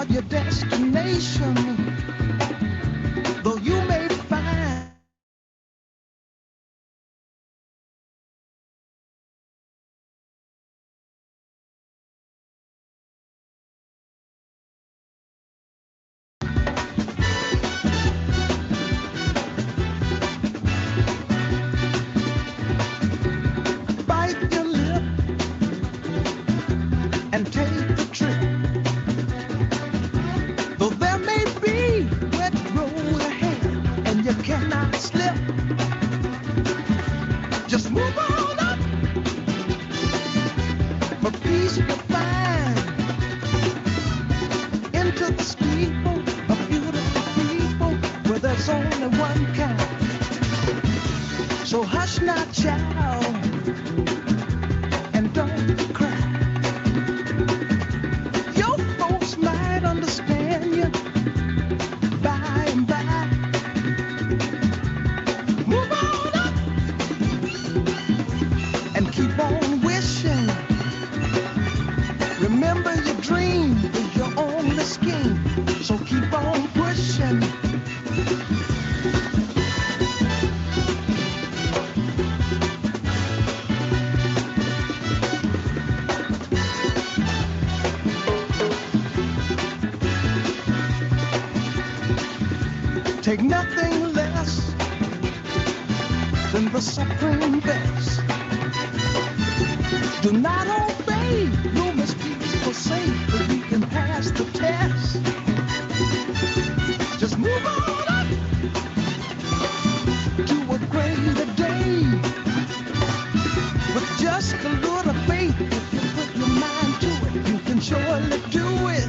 not your destination, though you may find bite your lip and take the trip. Though there may be wet road ahead and you cannot slip, just move on up. For peace you'll find into the steeple of beautiful people where there's only one kind. So hush not, child, and don't cry. Your folks might understand you by and by. Move on up and keep on wishing. Remember your dream is your only scheme, so keep on pushing. Take nothing less than the supreme best. Do not obey, no misdeeds forsake, but we can pass the test. Just move on up to a greater day. With just a little faith, if you put your mind to it, you can surely do it.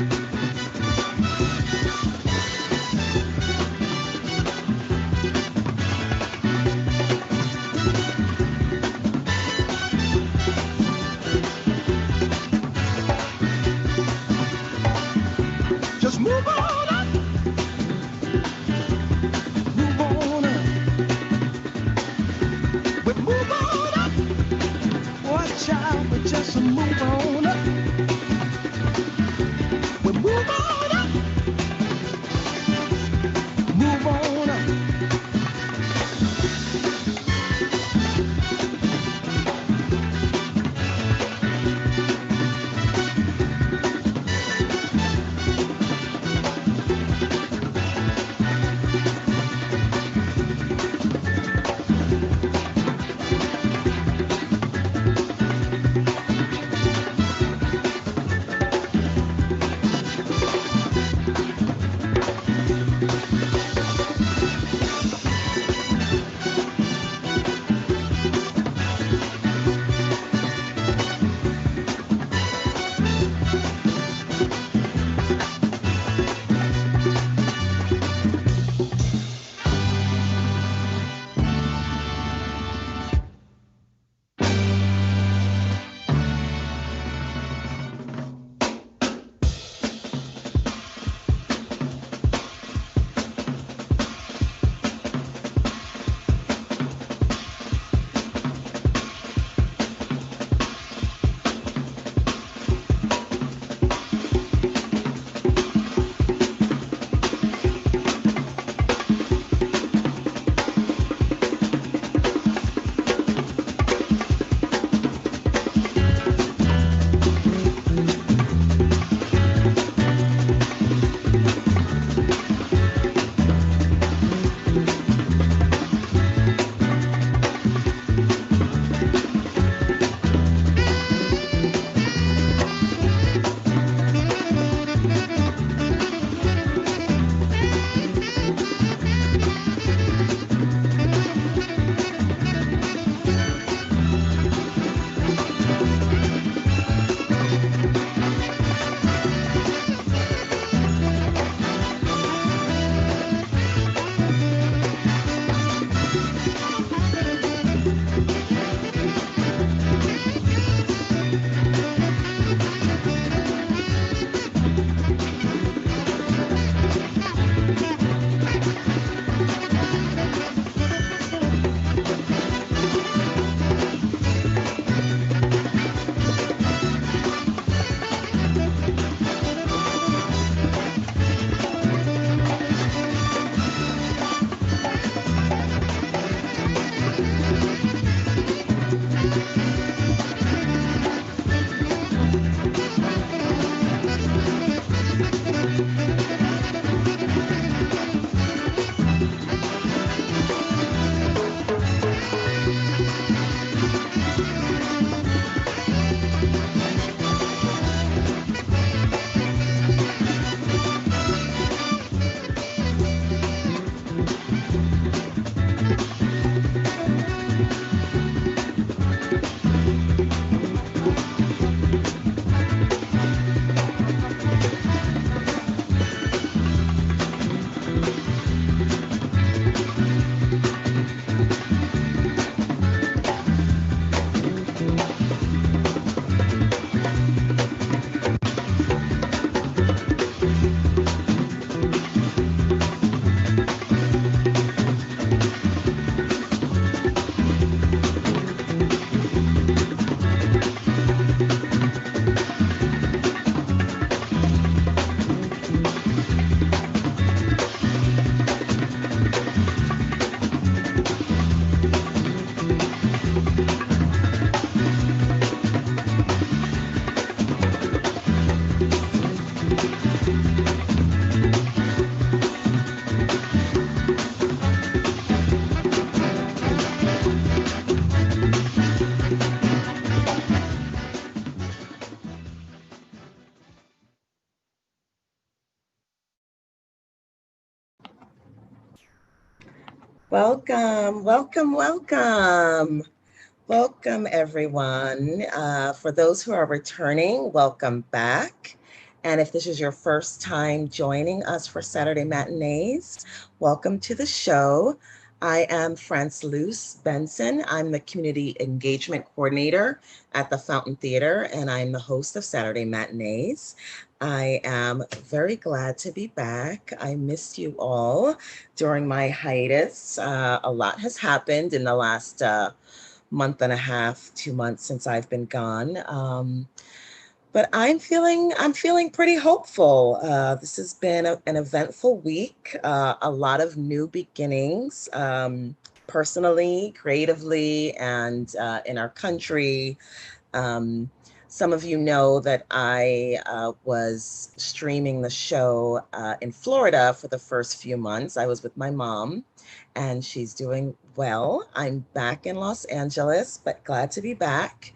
Welcome, welcome, welcome. Welcome, everyone. For those who are returning, welcome back. And if this is your first time joining us for Saturday Matinees, welcome to the show. I am France-Luce Benson. I'm the Community Engagement Coordinator at the Fountain Theater, and I'm the host of Saturday Matinees. I am very glad to be back. I missed you all during my hiatus. A lot has happened in the last month and a half, 2 months since I've been gone. But I'm feeling pretty hopeful. This has been an eventful week, a lot of new beginnings, personally, creatively, and in our country. Um, some of you know that I was streaming the show in Florida for the first few months. I was with my mom, and she's doing well. I'm back in Los Angeles, but glad to be back.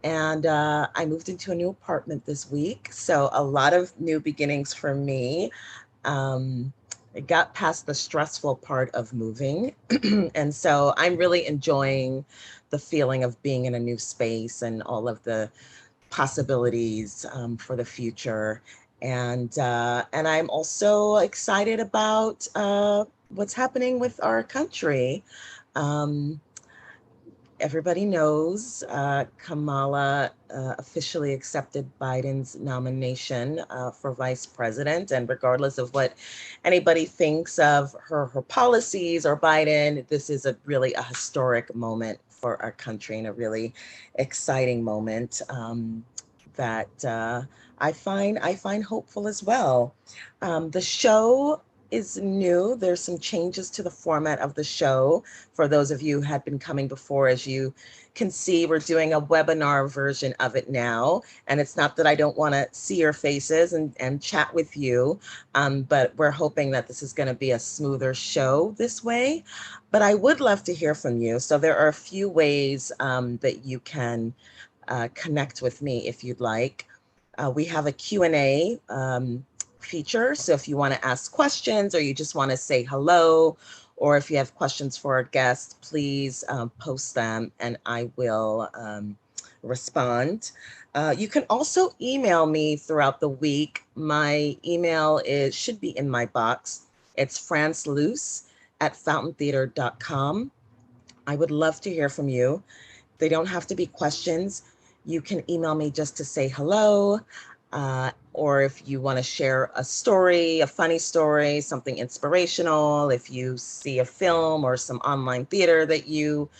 And I moved into a new apartment this week, so a lot of new beginnings for me. Um, I got past the stressful part of moving, and so I'm really enjoying the feeling of being in a new space and all of the possibilities for the future. And I'm also excited about what's happening with our country. Um, Everybody knows Kamala officially accepted Biden's nomination for vice president. And regardless of what anybody thinks of her policies or Biden, this is really a historic moment for our country and a really exciting moment that I find hopeful as well. The show is new. There's some changes to the format of the show. For those of you who had been coming before, as you can see, we're doing a webinar version of it now. And it's not that I don't want to see your faces and chat with you, but we're hoping that this is going to be a smoother show this way. But I would love to hear from you. So there are a few ways that you can connect with me if you'd like. We have a Q&A feature. So if you want to ask questions or you just want to say hello, or if you have questions for our guests, please post them and I will respond. You can also email me throughout the week. My email should be in my box. It's franceluce@fountaintheater.com. I would love to hear from you. They don't have to be questions. You can email me just to say hello, or if you want to share a story, a funny story, something inspirational, if you see a film or some online theater that you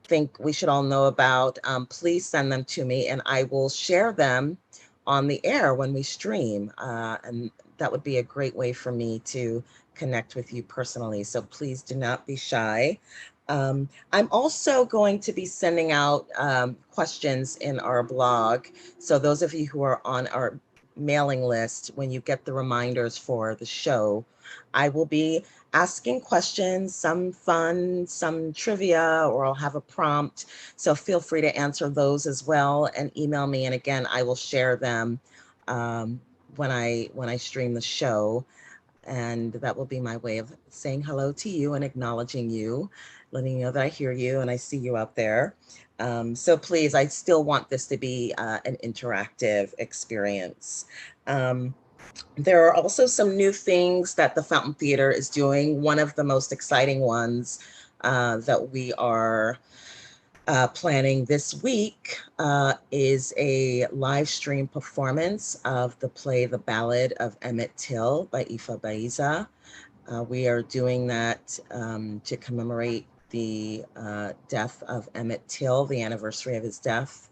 think we should all know about, please send them to me and I will share them on the air when we stream. And that would be a great way for me to connect with you personally. So please do not be shy. I'm also going to be sending out questions in our blog. So those of you who are on our mailing list, when you get the reminders for the show, I will be asking questions, some fun, some trivia, or I'll have a prompt. So feel free to answer those as well and email me. And again, I will share them um, when I stream the show. And that will be my way of saying hello to you and acknowledging you, letting you know that I hear you and I see you out there. So please, I still want this to be an interactive experience. Um, there are also some new things that the Fountain Theater is doing. One of the most exciting ones that we are planning this week is a live stream performance of the play The Ballad of Emmett Till by Ifa Baiza. We are doing that to commemorate the death of Emmett Till. The anniversary of his death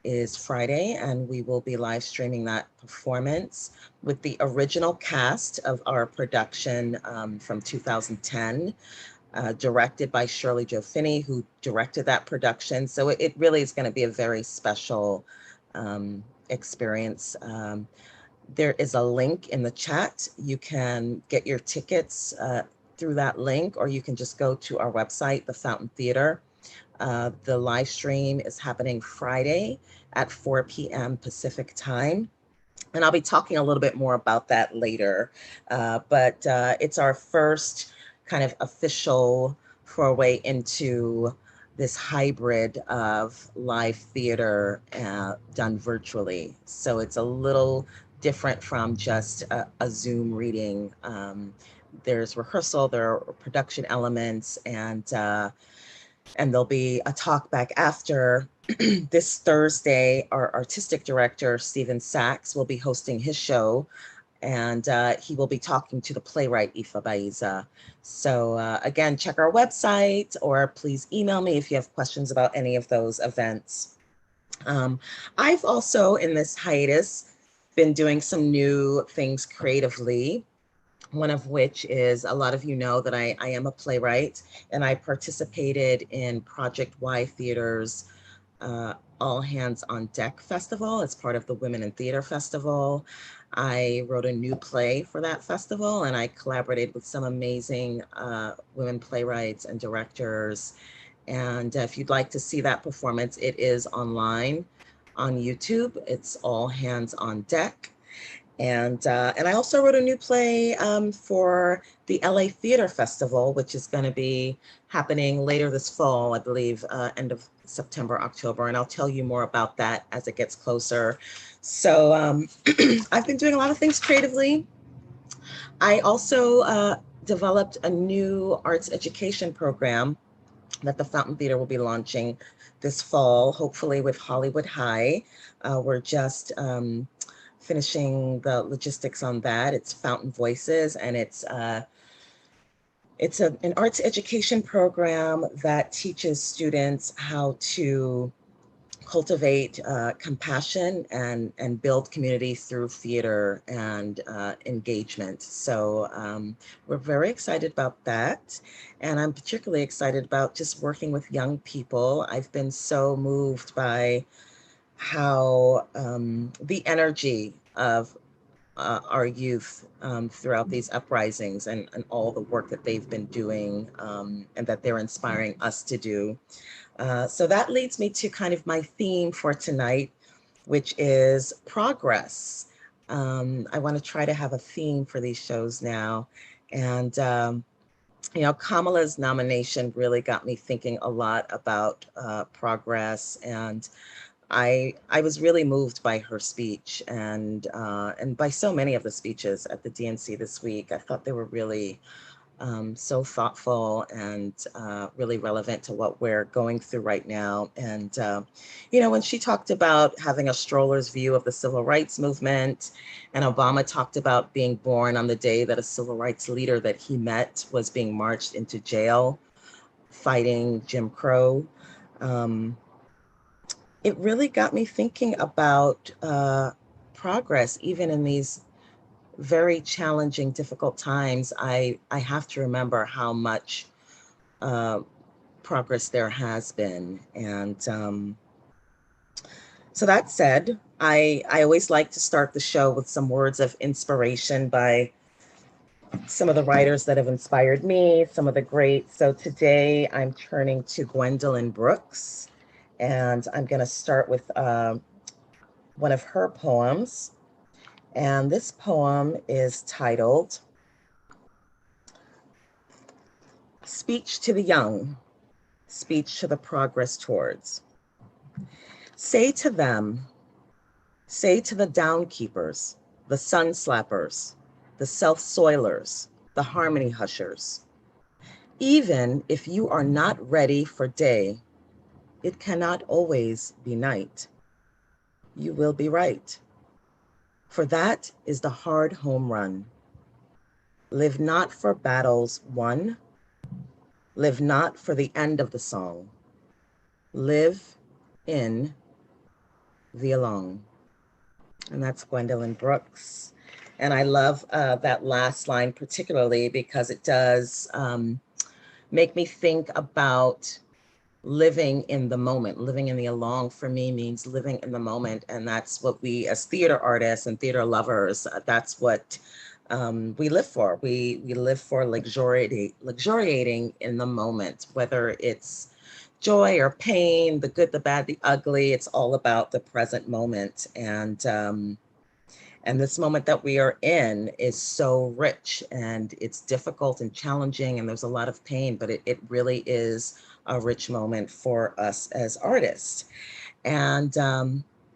is Friday, and we will be live streaming that performance with the original cast of our production from 2010, directed by Shirley Joe Finney, who directed that production. So it really is going to be a very special experience. There is a link in the chat. You can get your tickets through that link, or you can just go to our website, the Fountain Theater. The live stream is happening Friday at 4 p.m. Pacific time. And I'll be talking a little bit more about that later. But it's our first kind of official foray into this hybrid of live theater done virtually. So it's a little different from just a Zoom reading. There's rehearsal, there are production elements, and there'll be a talk back after. This Thursday, our artistic director, Stephen Sachs, will be hosting his show, and he will be talking to the playwright Ifa Baiza. So again, check our website, or please email me if you have questions about any of those events. I've also, in this hiatus, been doing some new things creatively. One of which is, a lot of you know that I am a playwright, and I participated in Project Y Theater's All Hands on Deck Festival as part of the Women in Theater Festival. I wrote a new play for that festival, and I collaborated with some amazing women playwrights and directors. And if you'd like to see that performance, it is online on YouTube. It's All Hands on Deck. And I also wrote a new play for the LA Theater Festival, which is going to be happening later this fall, I believe, end of September, October. And I'll tell you more about that as it gets closer. So I've been doing a lot of things creatively. I also developed a new arts education program that the Fountain Theater will be launching this fall, hopefully with Hollywood High. We're just finishing the logistics on that. It's Fountain Voices, and it's an arts education program that teaches students how to cultivate compassion and build community through theater and engagement. So we're very excited about that. And I'm particularly excited about just working with young people. I've been so moved by how the energy of our youth throughout these uprisings and all the work that they've been doing and that they're inspiring us to do. So that leads me to kind of my theme for tonight, which is progress. I want to try to have a theme for these shows now. And, you know, Kamala's nomination really got me thinking a lot about progress, and I was really moved by her speech and by so many of the speeches at the DNC this week. I thought they were really so thoughtful and really relevant to what we're going through right now. And you know, when she talked about having a stroller's view of the civil rights movement, and Obama talked about being born on the day that a civil rights leader that he met was being marched into jail fighting Jim Crow. It really got me thinking about progress, even in these very challenging, difficult times. I have to remember how much progress there has been. And so that said, I always like to start the show with some words of inspiration by some of the writers that have inspired me, some of the greats. So today I'm turning to Gwendolyn Brooks. And I'm going to start with one of her poems. And this poem is titled Speech to the Young, Speech to the Progress Towards. Say to them, say to the downkeepers, the sun slappers, the self-soilers, the harmony hushers, even if you are not ready for day, it cannot always be night. You will be right. For that is the hard home run. Live not for battles won. Live not for the end of the song. Live in the along. And that's Gwendolyn Brooks. And I love that last line particularly because it does make me think about living in the moment. Living in the along for me means living in the moment. And that's what we as theater artists and theater lovers, that's what we live for. We live for luxuriating in the moment, whether it's joy or pain, the good, the bad, the ugly. It's all about the present moment. And this moment that we are in is so rich, and it's difficult and challenging, and there's a lot of pain, but it really is a rich moment for us as artists. And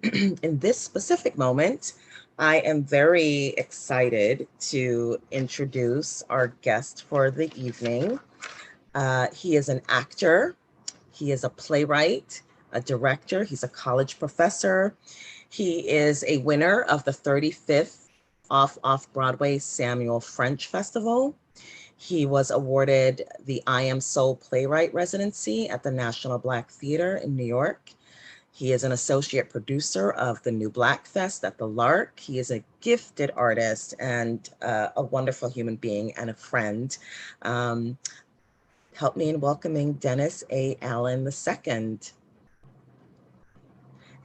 in this specific moment, I am very excited to introduce our guest for the evening. He is an actor, he is a playwright, a director, he's a college professor. He is a winner of the 35th Off-Broadway Samuel French Festival. He was awarded the I Am Soul Playwright Residency at the National Black Theater in New York. He is an associate producer of the New Black Fest at the Lark. He is a gifted artist and a wonderful human being and a friend. Um, Help me in welcoming Dennis A. Allen II.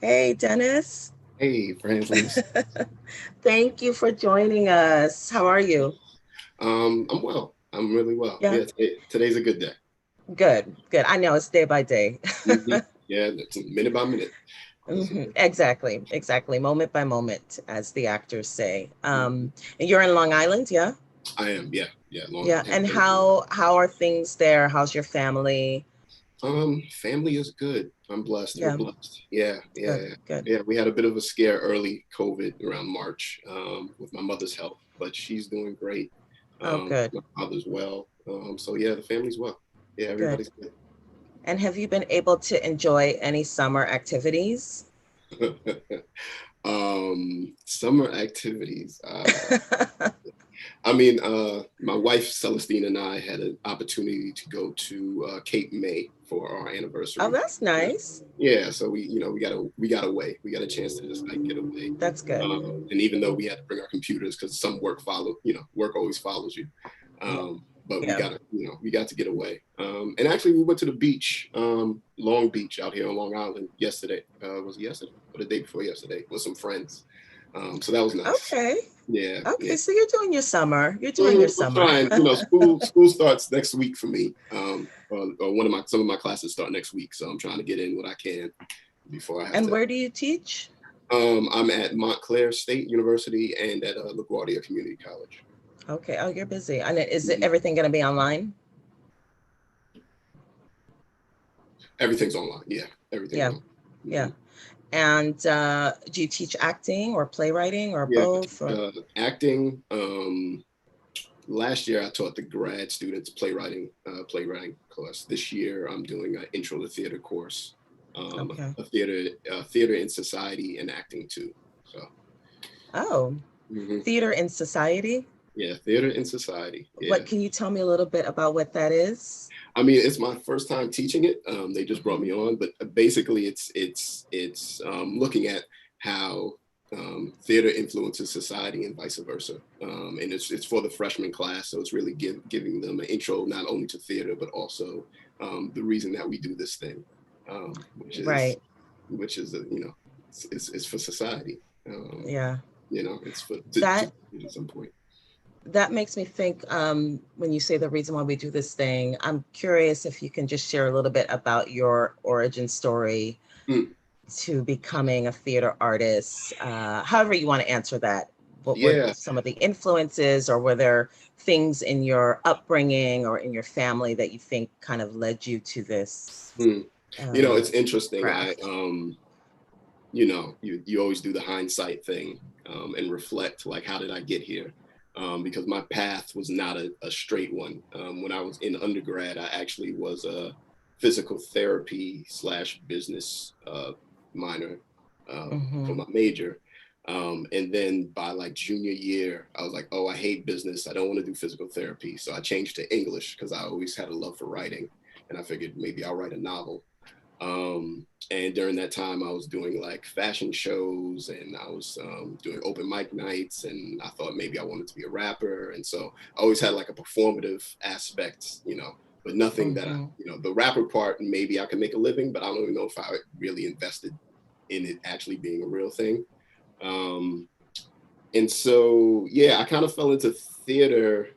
Hey, Dennis. Hey, France-Luce. Thank you for joining us. How are you? I'm well. I'm really well. Yeah. Today's a good day. Good. I know it's day by day. Mm-hmm. Yeah, it's minute by minute. Mm-hmm. Exactly. Moment by moment, as the actors say. And you're in Long Island, yeah? I am, yeah. Long Island. And how are things there? How's your family? Family is good. I'm blessed. Yeah. We're blessed. Yeah. Good. Yeah, we had a bit of a scare early COVID around March with my mother's health, but she's doing great. Good. My father's well. So yeah, the family's well. Yeah, everybody's good. And have you been able to enjoy any summer activities? Summer activities. I mean, my wife Celestine and I had an opportunity to go to Cape May for our anniversary. Oh, that's nice. Yeah, so we got away. We got a chance to just like get away. That's good. And even though we had to bring our computers because some work work always follows you. But we got to get away. And actually, we went to the beach, Long Beach, out here on Long Island yesterday. Was it yesterday or the day before yesterday with some friends? So that was nice. Okay. Yeah. Okay, so you're doing your summer. You're trying. School starts next week for me. Or some of my classes start next week, so I'm trying to get in what I can before I have to. And where do you teach? I'm at Montclair State University and at LaGuardia Community College. Okay. Oh, you're busy. And is everything going to be online? Everything's online. Yeah. Everything's online. Yeah. And do you teach acting or playwriting or both? Or? Acting. Last year I taught the grad students playwriting class. This year I'm doing an intro to theater course. A theater in society and acting too. So. Oh. Theater in society? Yeah, theater in society. Yeah. What can you tell me a little bit about what that is? I mean, it's my first time teaching it. They just brought me on, but basically it's looking at how theater influences society and vice versa. And it's for the freshman class, so it's really giving them an intro not only to theater but also the reason that we do this thing, which is it's for society. It's for at some point. That makes me think, when you say the reason why we do this thing, I'm curious if you can just share a little bit about your origin story to becoming a theater artist, however you want to answer that. What were some of the influences, or were there things in your upbringing or in your family that you think kind of led you to this? It's interesting. Craft. You always do the hindsight thing and reflect, like, how did I get here? Because my path was not a straight one. When I was in undergrad, I actually was a physical therapy / business minor for my major. And then by like junior year, I was like, oh, I hate business. I don't want to do physical therapy. So I changed to English because I always had a love for writing. And I figured maybe I'll write a novel. And during that time, I was doing like fashion shows and I was doing open mic nights, and I thought maybe I wanted to be a rapper. And so I always had like a performative aspect, but nothing that the rapper part, maybe I could make a living, but I don't even know if I really invested in it actually being a real thing. And so, I kind of fell into theater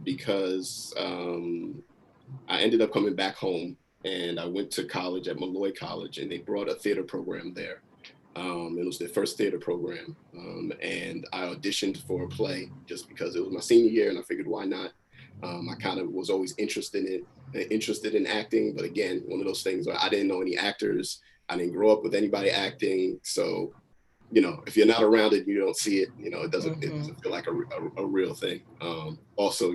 because I ended up coming back home. And I went to college at Malloy College, and they brought a theater program there. It was their first theater program. And I auditioned for a play just because it was my senior year, and I figured, why not? I kind of was always interested in acting, but again, one of those things where I didn't know any actors. I didn't grow up with anybody acting. So, if you're not around it, you don't see it, it doesn't feel like a real thing. Also,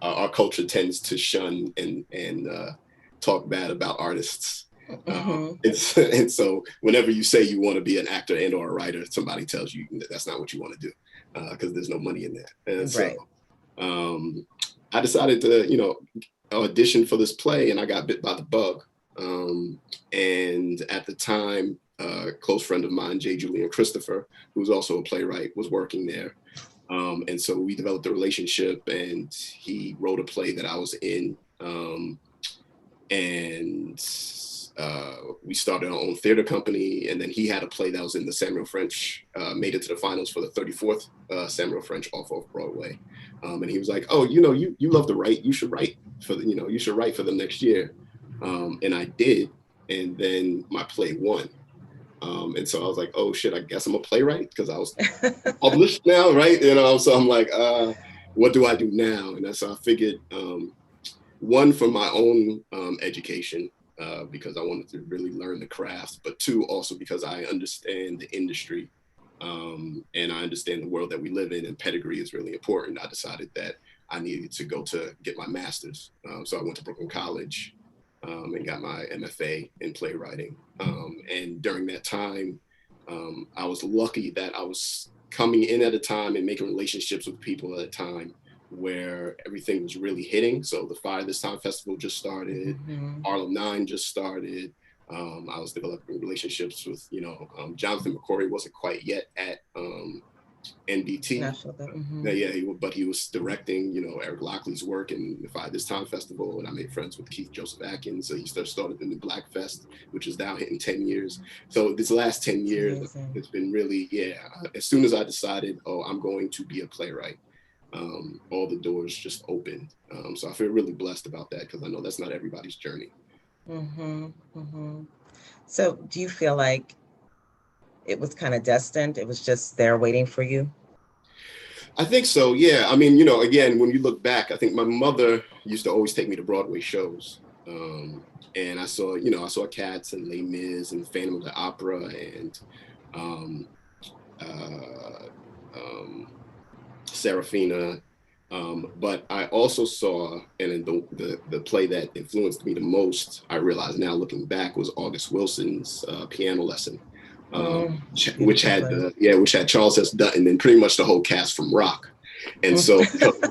our culture tends to shun and talk bad about artists. And so whenever you say you want to be an actor and or a writer, somebody tells you that that's not what you want to do, because there's no money in that. And so I decided to, audition for this play, and I got bit by the bug. And at the time, a close friend of mine, J. Julian Christopher, who's also a playwright, was working there. And so we developed a relationship, and he wrote a play that I was in. We started our own theater company, and then he had a play that was in the Samuel French, made it to the finals for the 34th Samuel French off Broadway. And he was like, "Oh, you love to write. You should write for them next year." And I did, and then my play won. And so I was like, "Oh shit, I guess I'm a playwright," because I was published now, right? So I'm like, "What do I do now?" And so I figured, one, for my own education, because I wanted to really learn the craft, but two, also because I understand the industry, and I understand the world that we live in, and pedigree is really important. I decided that I needed to go to get my master's. So I went to Brooklyn College, and got my MFA in playwriting. And during that time, I was lucky that I was coming in at a time and making relationships with people at a time where everything was really hitting. So the Fire This Time Festival just started, Harlem 9 just started. I was developing relationships with, Jonathan McCory wasn't quite yet at NBT. But he was directing, Eric Lockley's work in the Fire This Time Festival, and I made friends with Keith Joseph Atkins. So he started in the Black Fest, which is now hitting 10 years. So this last 10 years, it's been really, as soon as I decided, I'm going to be a playwright, all the doors just opened. So I feel really blessed about that, because I know that's not everybody's journey. So do you feel like it was kind of destined? It was just there waiting for you? I think so, yeah. I mean, again, when you look back, I think my mother used to always take me to Broadway shows. And I saw Cats and Les Mis and Phantom of the Opera and Serafina. But I also saw, and in the play that influenced me the most, I realize now looking back, was August Wilson's Piano Lesson. Which had Charles S. Dutton and pretty much the whole cast from Rock. And so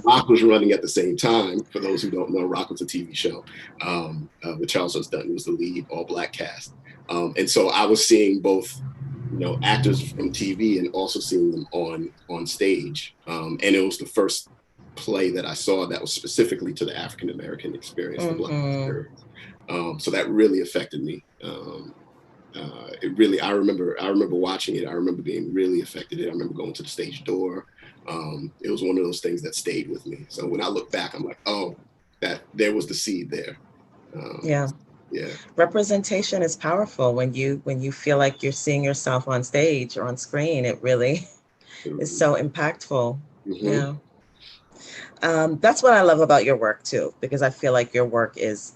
Rock was running at the same time. For those who don't know, Rock was a TV show with Charles S. Dutton was the lead, all Black cast. And so I was seeing both, actors from TV and also seeing them on stage. And it was the first play that I saw that was specifically to the African American experience, the Black experience. So that really affected me. I remember watching it. I remember being really affected. I remember going to the stage door. It was one of those things that stayed with me. So when I look back, I'm like, that there was the seed there. Yeah. Representation is powerful when you feel like you're seeing yourself on stage or on screen. It really is so impactful. Yeah. That's what I love about your work too, because I feel like your work is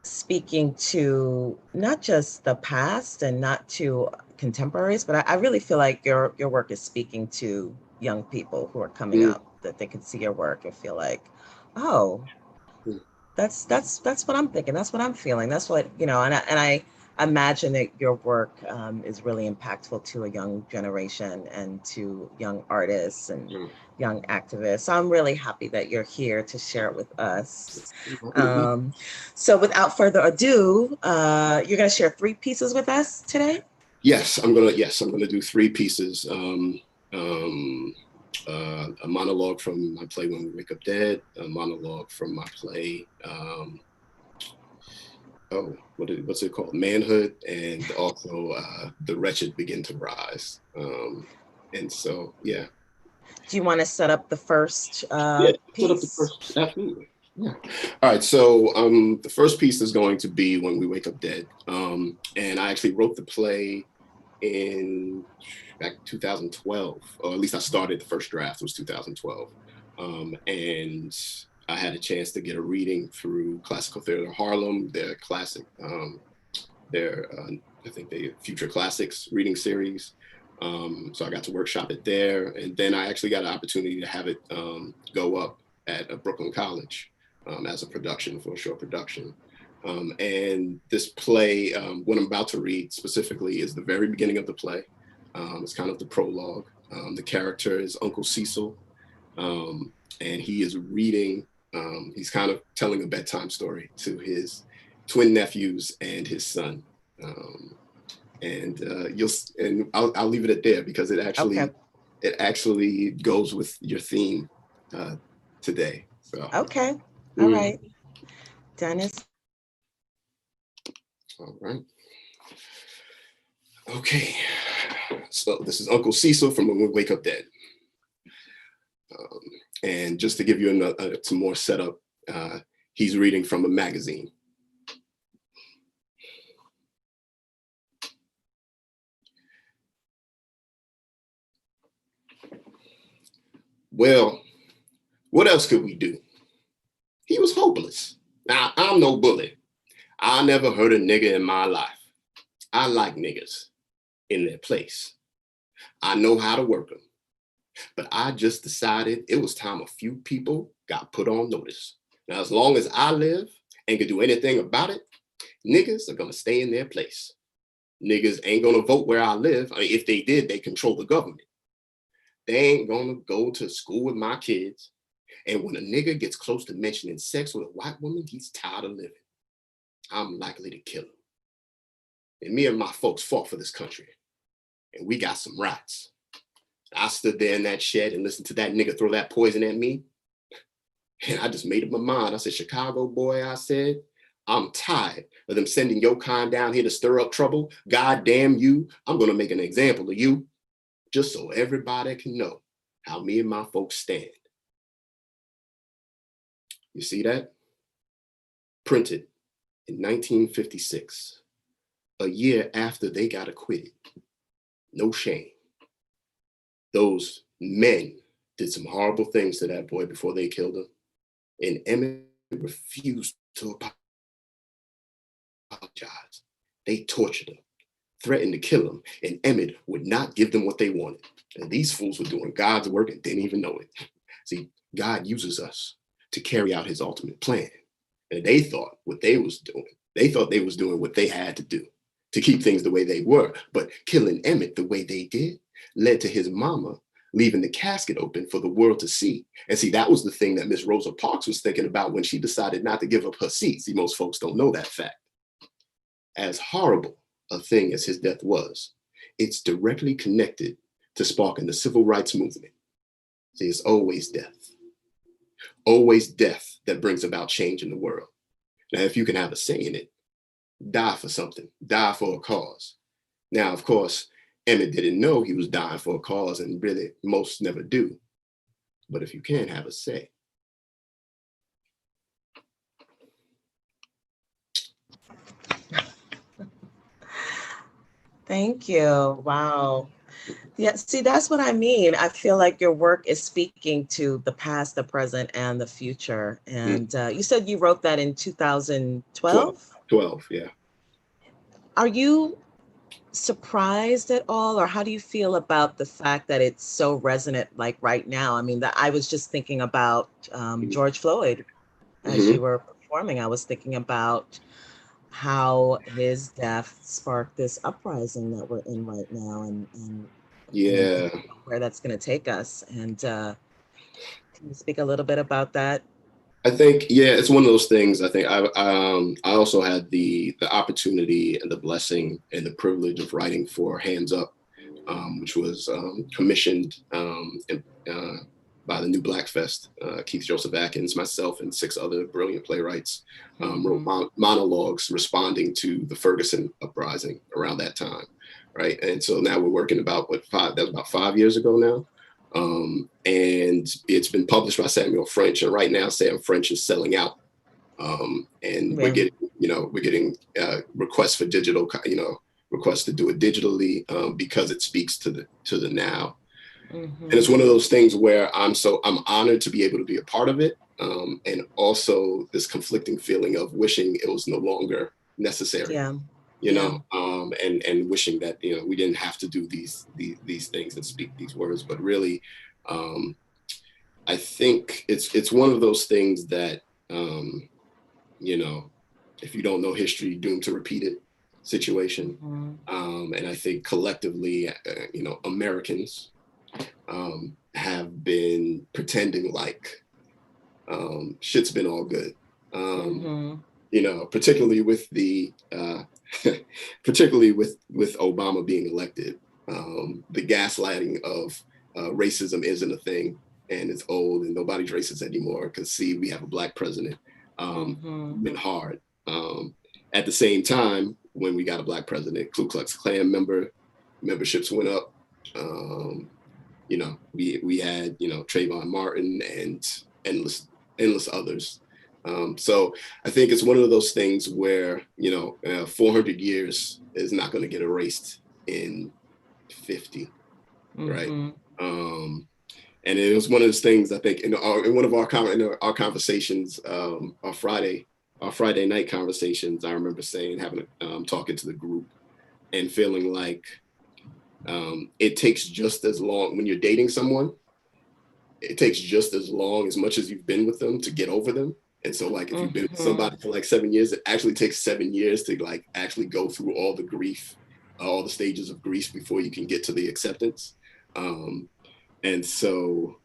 speaking to not just the past and not to contemporaries, but I really feel like your work is speaking to young people who are coming up, that they can see your work and feel like, that's what I'm thinking. That's what I'm feeling. That's what, and I imagine that your work is really impactful to a young generation and to young artists and young activists. So I'm really happy that you're here to share it with us. So without further ado, you're going to share 3 pieces with us today? Yes, I'm gonna do 3 pieces. A monologue from my play When We Wake Up Dead, a monologue from my play what's it called? Manhood, and also The Wretched Begin to Rise. And so, yeah. Do you want to set up the first piece? Set up the first, absolutely. Yeah. All right. So the first piece is going to be When We Wake Up Dead. And I actually wrote the play in back 2012, or at least I started the first draft was 2012. And I had a chance to get a reading through Classical Theater Harlem, their classic, I think they Future Classics reading series. So I got to workshop it there. And then I actually got an opportunity to have it go up at a Brooklyn College as a production for a short production. And this play, what I'm about to read specifically, is the very beginning of the play. It's kind of the prologue. The character is Uncle Cecil, and he is reading, he's kind of telling a bedtime story to his twin nephews and his son. And I'll leave it at there because it actually goes with your theme today. So. Okay. All right. Dennis. All right. Okay. So this is Uncle Cecil from When We Wake Up Dead. And just to give you some more setup, he's reading from a magazine. Well, what else could we do? He was hopeless. Now, I'm no bully. I never hurt a nigga in my life. I like niggas in their place. I know how to work them. But I just decided it was time a few people got put on notice. Now, as long as I live and can do anything about it, niggas are gonna stay in their place. Niggas ain't gonna vote where I live. I mean, if they did, they control the government. They ain't gonna go to school with my kids. And when a nigga gets close to mentioning sex with a white woman, he's tired of living. I'm likely to kill him. And me and my folks fought for this country. And we got some rights. I stood there in that shed and listened to that nigga throw that poison at me. And I just made up my mind. I said, Chicago boy, I said, I'm tired of them sending your kind down here to stir up trouble. God damn you. I'm gonna make an example of you just so everybody can know how me and my folks stand. You see that? Printed in 1956, a year after they got acquitted. No shame. Those men did some horrible things to that boy before they killed him. And Emmett refused to apologize. They tortured him, threatened to kill him, and Emmett would not give them what they wanted. And these fools were doing God's work and didn't even know it. See, God uses us to carry out his ultimate plan. And they thought what they was doing, they thought they was doing what they had to do to keep things the way they were. But killing Emmett the way they did led to his mama leaving the casket open for the world to see. And see, that was the thing that Miss Rosa Parks was thinking about when she decided not to give up her seat. See, most folks don't know that fact. As horrible a thing as his death was, it's directly connected to sparking the civil rights movement. See, it's always death that brings about change in the world. Now, if you can have a say in it, die for something, die for a cause. Now, of course, Emmett didn't know he was dying for a cause, and really most never do. But if you can have a say. Thank you. Wow. Yeah, see, that's what I mean. I feel like your work is speaking to the past, the present, and the future. And you said you wrote that in 2012? 12, yeah. Are you surprised at all, or how do you feel about the fact that it's so resonant like right now? I mean, I was just thinking about George Floyd as you were performing. I was thinking about how his death sparked this uprising that we're in right now, and yeah, where that's going to take us. And can you speak a little bit about that? I think, yeah, it's one of those things. I think I also had the opportunity and the blessing and the privilege of writing for Hands Up, which was commissioned by the New Black Fest. Keith Joseph Atkins, myself, and 6 other brilliant playwrights wrote monologues responding to the Ferguson uprising around that time, right? And so now we're working about that was about 5 years ago now. And it's been published by Samuel French, and right now Sam French is selling out. And we're getting requests for digital, request to do it digitally because it speaks to the now. Mm-hmm. And it's one of those things where I'm honored to be able to be a part of it, and also this conflicting feeling of wishing it was no longer necessary. Yeah. You know, and wishing that, you know, we didn't have to do these things and speak these words, but really, I think it's one of those things that, you know, if you don't know history, you're doomed to repeat it situation. Mm-hmm. And I think collectively, you know, Americans have been pretending like shit's been all good. Mm-hmm. You know, particularly with the particularly with Obama being elected, the gaslighting of racism isn't a thing, and it's old, and nobody's racist anymore because, see, we have a Black president. Mm-hmm. Been hard. At the same time, when we got a Black president, Ku Klux Klan memberships went up. You know, we had, you know, Trayvon Martin and endless others. So I think it's one of those things where, you know, 400 years is not going to get erased in 50, right? Mm-hmm. And it was one of those things, I think, in one of our conversations, our Friday night conversations, I remember talking to the group and feeling like it takes just as long when you're dating someone. It takes just as much as you've been with them to get over them. And so, like, if you've been with somebody for like 7 years, it actually takes 7 years to like actually go through all the grief, all the stages of grief before you can get to the acceptance. And so,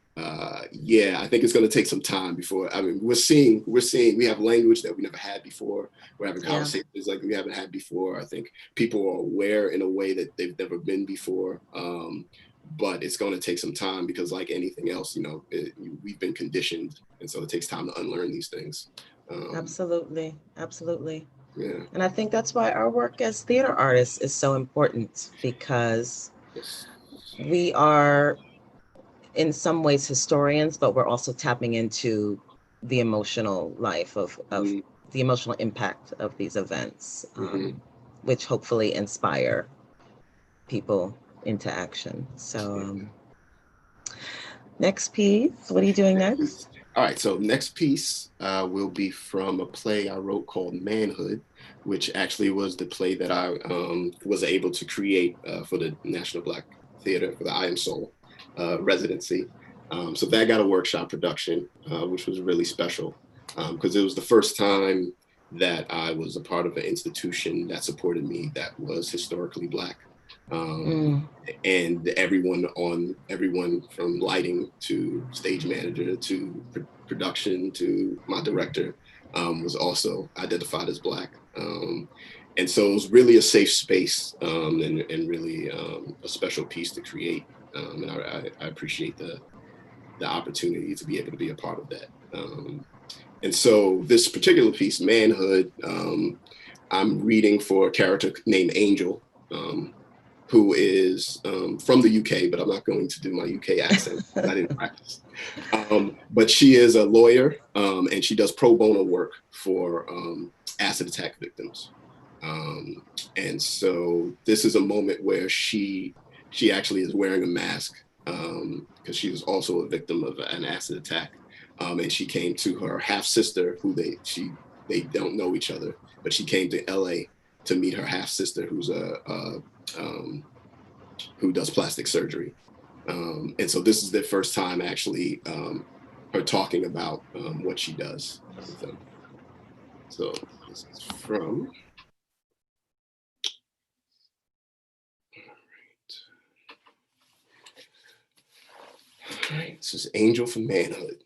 yeah, I think it's going to take some time before. I mean, we have language that we never had before. We're having conversations like we haven't had before. I think people are aware in a way that they've never been before. But it's going to take some time because, like anything else, you know, we've been conditioned, and so it takes time to unlearn these things. Absolutely. Yeah. And I think that's why our work as theater artists is so important, because Yes. we are in some ways historians, but we're also tapping into the emotional life of the emotional impact of these events, which hopefully inspire people into action. So next piece, what are you doing next? All right, so next piece will be from a play I wrote called Manhood, which actually was the play that I was able to create for the National Black Theater for the I Am Soul residency. So that got a workshop production, which was really special because it was the first time that I was a part of an institution that supported me that was historically Black. And everyone from lighting to stage manager to production to my director was also identified as Black. And so it was really a safe space and really a special piece to create. And I appreciate the opportunity to be able to be a part of that. And so this particular piece, Manhood, I'm reading for a character named Angel, who is from the UK, but I'm not going to do my UK accent. I didn't practice. But she is a lawyer, and she does pro bono work for acid attack victims. And so this is a moment where she actually is wearing a mask because she was also a victim of an acid attack. And she came to her half sister, who they don't know each other, but she came to LA to meet her half sister, who's who does plastic surgery. And so this is their first time actually her talking about what she does with them. So this is from. All right, this is Angel from Manhood.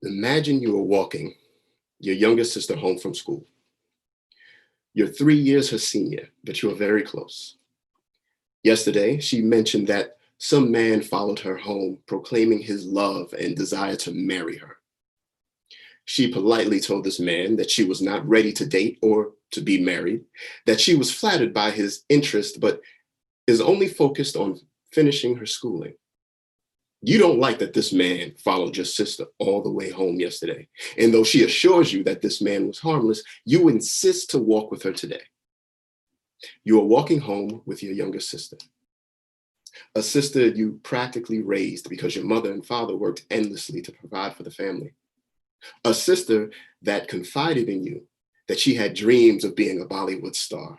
Imagine you are walking your younger sister home from school. You're 3 years her senior, but you are very close. Yesterday, she mentioned that some man followed her home, proclaiming his love and desire to marry her. She politely told this man that she was not ready to date or to be married, that she was flattered by his interest, but is only focused on finishing her schooling. You don't like that this man followed your sister all the way home yesterday. And though she assures you that this man was harmless, you insist to walk with her today. You are walking home with your younger sister, a sister you practically raised because your mother and father worked endlessly to provide for the family, a sister that confided in you that she had dreams of being a Bollywood star,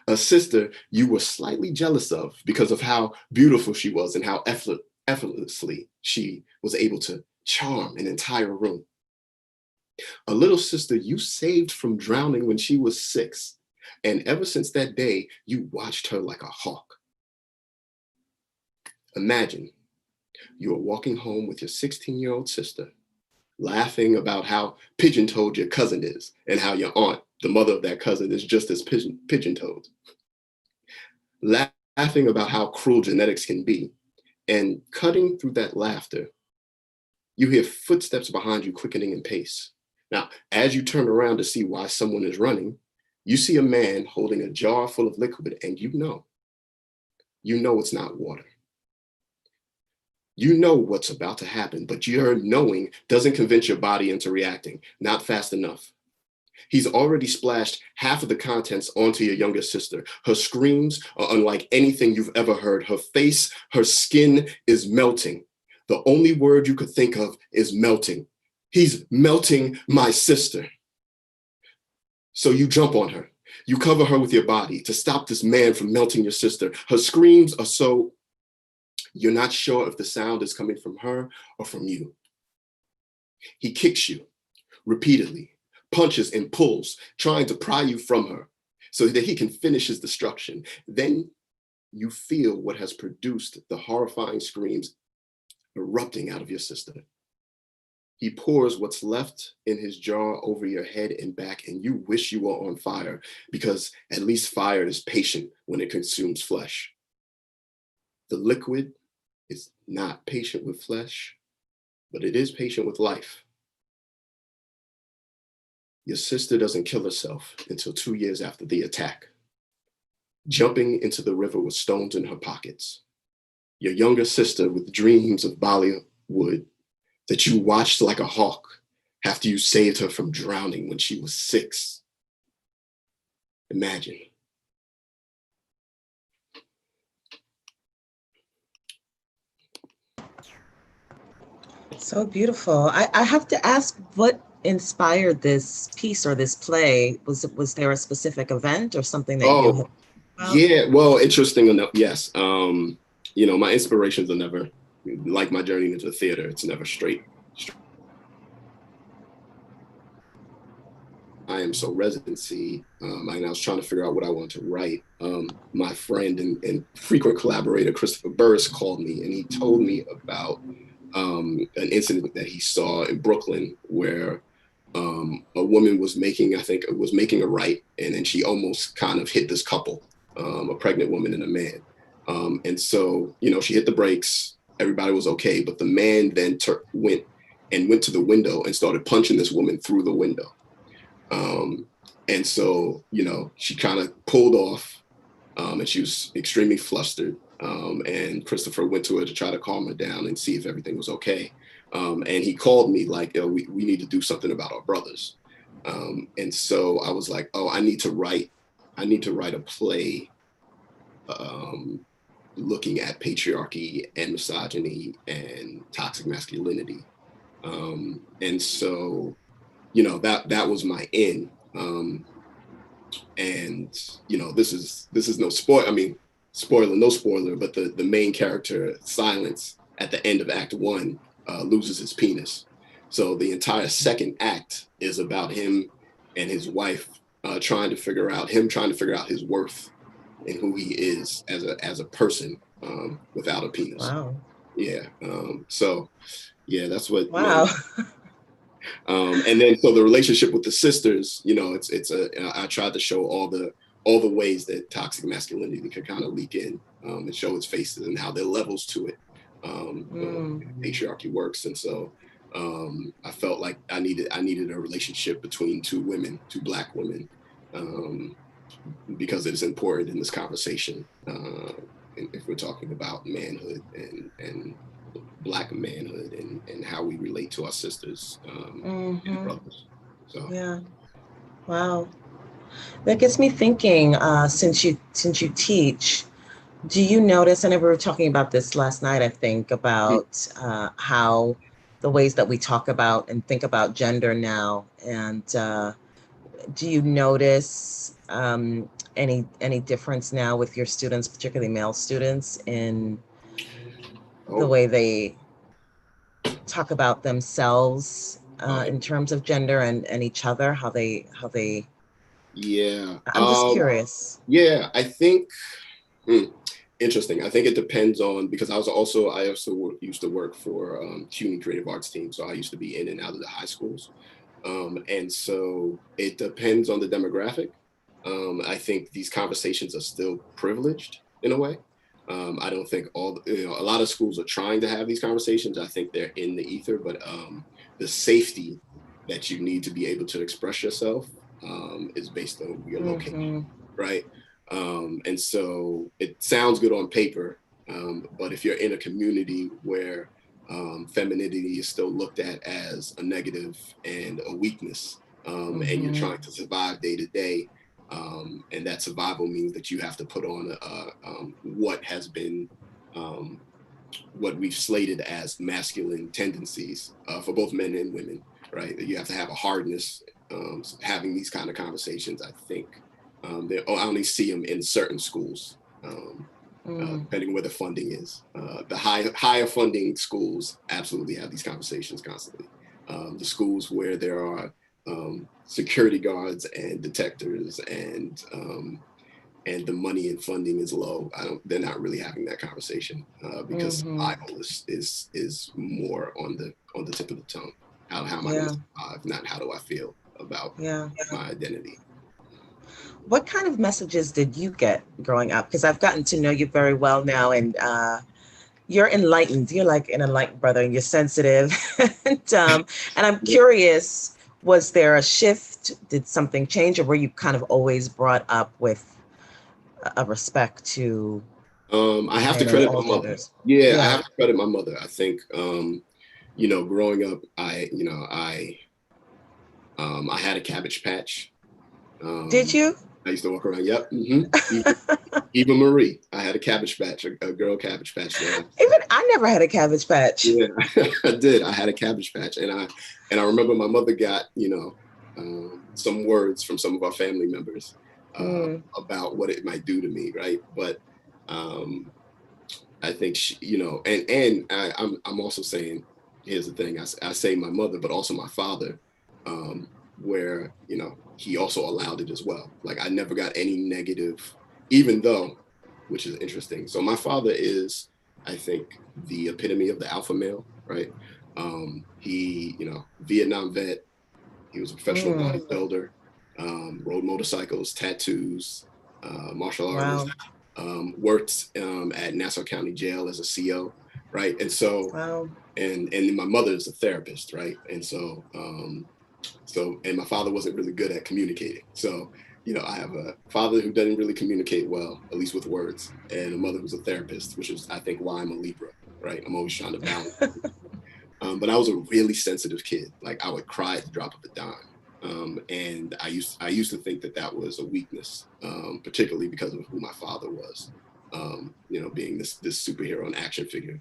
a sister you were slightly jealous of because of how beautiful she was and how effortlessly she was able to charm an entire room, a little sister you saved from drowning when she was 6. And ever since that day, you watched her like a hawk. Imagine you are walking home with your 16-year-old sister, laughing about how pigeon-toed your cousin is and how your aunt, the mother of that cousin, is just as pigeon-toed. Laughing about how cruel genetics can be. And cutting through that laughter, you hear footsteps behind you quickening in pace. Now, as you turn around to see why someone is running, you see a man holding a jar full of liquid, and you know it's not water. You know what's about to happen, but your knowing doesn't convince your body into reacting, not fast enough. He's already splashed half of the contents onto your younger sister. Her screams are unlike anything you've ever heard. Her face, her skin is melting. The only word you could think of is melting. He's melting my sister. So you jump on her. You cover her with your body to stop this man from melting your sister. Her screams are so you're not sure if the sound is coming from her or from you. He kicks you repeatedly, punches and pulls, trying to pry you from her so that he can finish his destruction. Then you feel what has produced the horrifying screams erupting out of your sister. He pours what's left in his jar over your head and back, and you wish you were on fire, because at least fire is patient when it consumes flesh. The liquid is not patient with flesh, but it is patient with life. Your sister doesn't kill herself until 2 years after the attack, jumping into the river with stones in her pockets. Your younger sister with dreams of Bollywood that you watched like a hawk after you saved her from drowning when she was 6. Imagine. So beautiful. I have to ask, what inspired this piece or this play? Was there a specific event or something that you had about? Yeah, well, interesting enough, yes. My inspirations are never, like my journey into the theater, it's never straight. I am so residency, and I was trying to figure out what I wanted to write. My friend and frequent collaborator, Christopher Burris, called me and he told me about an incident that he saw in Brooklyn where a woman was making a right, and then she almost kind of hit this couple, a pregnant woman and a man. And so, she hit the brakes, everybody was okay, but the man then went to the window and started punching this woman through the window. And so, she kind of pulled off, and she was extremely flustered. And Christopher went to her to try to calm her down and see if everything was okay. And he called me like, we need to do something about our brothers. And so I was like, I need to write a play looking at patriarchy and misogyny and toxic masculinity. And so, that was my in. And this is no spoiler. I mean, no spoiler, but the main character, Silence, at the end of Act 1, loses his penis. So the entire second act is about him and his wife trying to figure out his worth and who he is as a person without a penis. Wow. Yeah. So yeah, that's what. Wow. And then so the relationship with the sisters, I tried to show all the ways that toxic masculinity can kind of leak in and show its faces and how there are levels to it. Patriarchy works, and so I felt like I needed a relationship between two Black women, because it is important in this conversation. if we're talking about manhood and Black manhood and how we relate to our sisters and brothers. So Yeah. Wow. That gets me thinking, since you teach, do you notice, and we were talking about this last night, I think, about how the ways that we talk about and think about gender now, and do you notice any difference now with your students, particularly male students, in the way they talk about themselves in terms of gender and each other, how they yeah. I'm just curious. Yeah, I think interesting. I think it depends on, because I also used to work for CUNY Creative Arts team, so I used to be in and out of the high schools, and so it depends on the demographic. I think these conversations are still privileged in a way. I don't think a lot of schools are trying to have these conversations. I think they're in the ether, but the safety that you need to be able to express yourself is based on your location, right? And so it sounds good on paper, but if you're in a community where femininity is still looked at as a negative and a weakness, and you're trying to survive day to day, and that survival means that you have to put on what has been what we've slated as masculine tendencies for both men and women, right? You have to have a hardness having these kind of conversations. I think I only see them in certain schools, depending where the funding is. The higher funding schools absolutely have these conversations constantly. The schools where there are security guards and detectors and the money and funding is low, they're not really having that conversation because survival is more on the tip of the tongue. How am I going to survive? Not how do I feel about my identity. What kind of messages did you get growing up? Because I've gotten to know you very well now, and you're enlightened. You're like an enlightened brother, and you're sensitive. And I'm curious, was there a shift? Did something change, or were you kind of always brought up with a respect to I have to men and credit all my mother. genders? Yeah, I have to credit my mother. I think growing up, I had a Cabbage Patch. Did you? I used to walk around. Yep. Even Marie, I had a Cabbage Patch, a girl Cabbage Patch. Yeah. Even I never had a Cabbage Patch. Yeah, I did. I had a Cabbage Patch, and I remember my mother got some words from some of our family members about what it might do to me, right? But I think she, I'm also saying, here's the thing: I say my mother, but also my father, where he also allowed it as well. Like I never got any negative, even though, which is interesting. So my father is, I think, the epitome of the alpha male, right? He, Vietnam vet. He was a professional bodybuilder, rode motorcycles, tattoos, martial artist. Worked at Nassau County Jail as a CO, right? And so, and my mother is a therapist, right? And so, and my father wasn't really good at communicating. So, I have a father who doesn't really communicate well, at least with words, and a mother who's a therapist, which is, I think, why I'm a Libra, right? I'm always trying to balance. But I was a really sensitive kid. Like I would cry at the drop of a dime. And I used to think that was a weakness, particularly because of who my father was, being this superhero and action figure.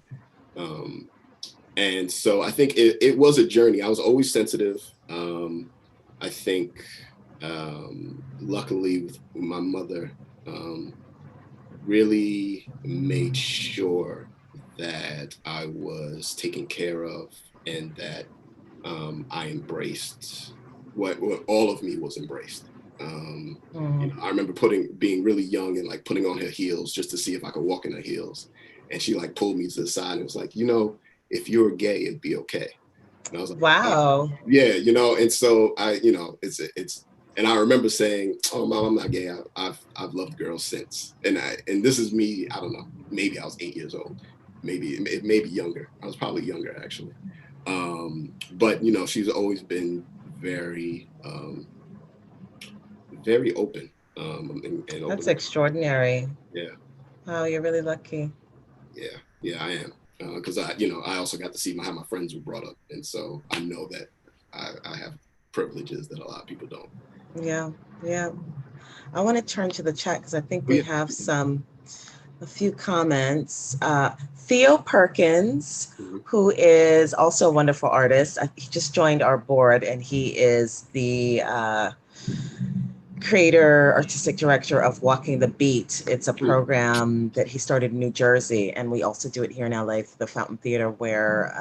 And so I think it was a journey. I was always sensitive. I think, luckily, with my mother, really made sure that I was taken care of and that I embraced what all of me was embraced. I remember being really young and like putting on her heels just to see if I could walk in her heels. And she like pulled me to the side and was like, if you're gay, it'd be okay. And I was like, wow. Yeah, and so it's and I remember saying, "Oh, Mom, I'm not gay. I've loved girls since." And this is me. I don't know. Maybe I was 8 years old. Maybe younger. I was probably younger actually. But she's always been very very open. And That's open. extraordinary. Yeah. Wow, you're really lucky. Yeah, I am. Because I also got to see how my friends were brought up, and so I know that I have privileges that a lot of people don't. Yeah, yeah. I want to turn to the chat because I think Oh we yeah. have a few comments. Theo Perkins, Mhm. who is also a wonderful artist. He just joined our board, and he is the creator, artistic director of Walking the Beat. It's a program that he started in New Jersey, and we also do it here in LA for the Fountain Theater, where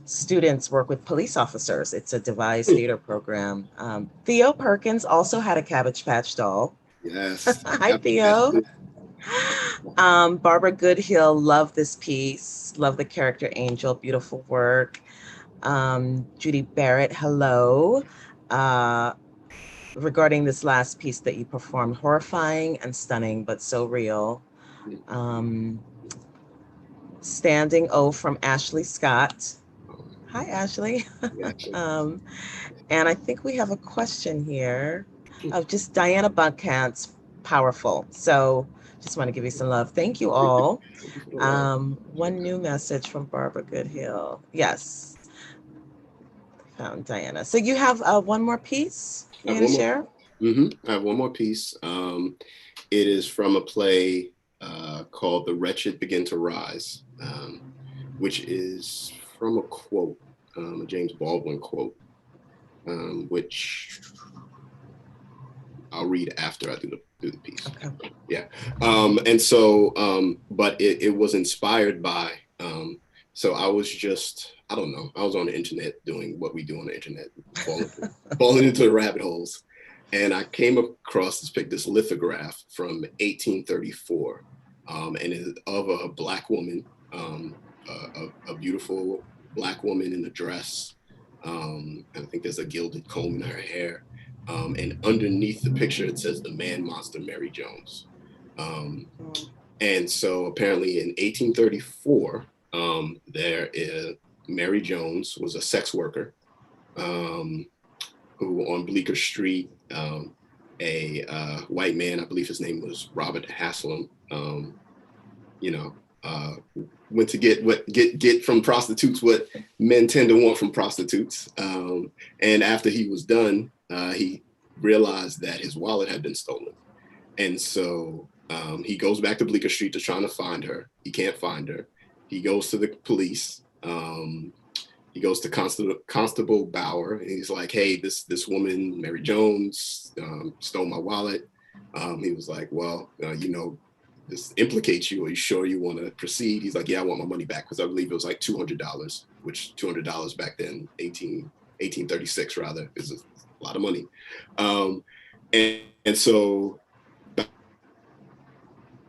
students work with police officers. It's a devised theater program. Theo Perkins also had a Cabbage Patch doll. Yes. Hi, Theo. Barbara Goodhill, love this piece. Love the character Angel, beautiful work. Judy Barrett, hello. Uh, Regarding this last piece that you performed, horrifying and stunning, but so real. Um, Standing O from Ashley Scott. Hi, Ashley. Gotcha. um, and I think we have a question here of just Diana Bunkhand's powerful. So just want to give you some love. Thank you all. Thank you for the love. One new message from Barbara Goodhill. Yes, found Diana. So you have one more piece I you're have going to one more. share? I have one more piece. It is from a play called "The Wretched Begin to Rise," which is from a quote, a James Baldwin quote, which I'll read after I do the piece. Okay. Yeah. And so, but it was inspired by. So I was just, I don't know, I was on the internet doing what we do on the internet, falling into the rabbit holes, and I came across this lithograph from 1834, and it's of a black woman, a beautiful black woman in a dress. I think there's a gilded comb in her hair. And underneath the picture, it says the man monster, Mary Jones. Um, and so apparently in 1834, Mary Jones was a sex worker um, who on Bleecker Street, a white man, I believe his name was Robert Haslam, you know, uh, went to get from prostitutes what men tend to want from prostitutes. And after he was done, he realized that his wallet had been stolen, and so he goes back to Bleecker Street to trying to find her. He can't find her. He goes to the police. He goes to Constable Bauer, and he's like, "Hey, this woman, Mary Jones, stole my wallet." He was like, "Well, this implicates you. Are you sure you want to proceed?" He's like, "Yeah, I want my money back," because I believe it was like $200, which $200 back then, 1836 rather, is a lot of money. And so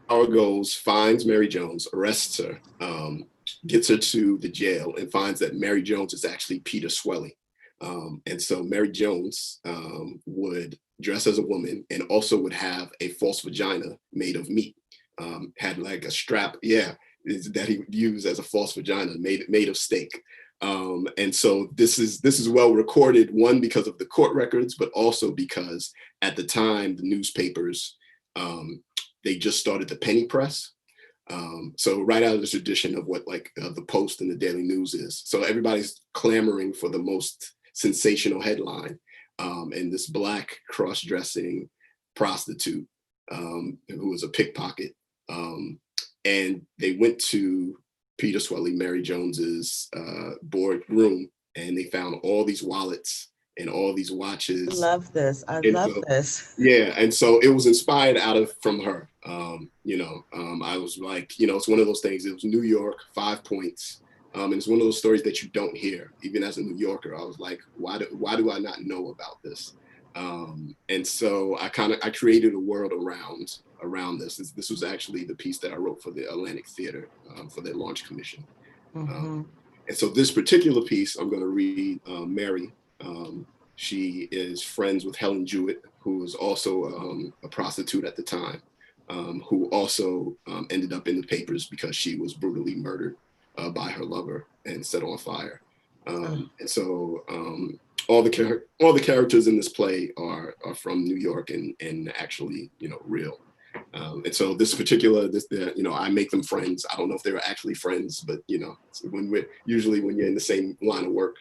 Bauer goes, finds Mary Jones, arrests her, gets her to the jail, and finds that Mary Jones is actually Peter Swelly. And so Mary Jones would dress as a woman and also would have a false vagina made of meat. Had like a strap, that he would use as a false vagina made of steak. And so this is well recorded, one, because of the court records, but also because at the time the newspapers, they just started the penny press. So right out of the tradition of what the Post and the Daily News is. So everybody's clamoring for the most sensational headline. And this black cross-dressing prostitute who was a pickpocket. And they went to Peter Swelly, Mary Jones's boardroom, and they found all these wallets and all these watches. Love this. I And love so, this. yeah, and so it was inspired from her. I was like, it's one of those things. It was New York, 5 points, and it's one of those stories that you don't hear. Even as a New Yorker, I was like, why do I not know about this? And so I created a world around this. This was actually the piece that I wrote for the Atlantic Theater for their launch commission. Mm-hmm. And so this particular piece, I'm going to read Mary. She is friends with Helen Jewett, who was also a prostitute at the time, who also ended up in the papers because she was brutally murdered by her lover and set on fire. And so all the characters in this play are from New York and actually real. And so this particular, I make them friends. I don't know if they were actually friends, but when you're in the same line of work,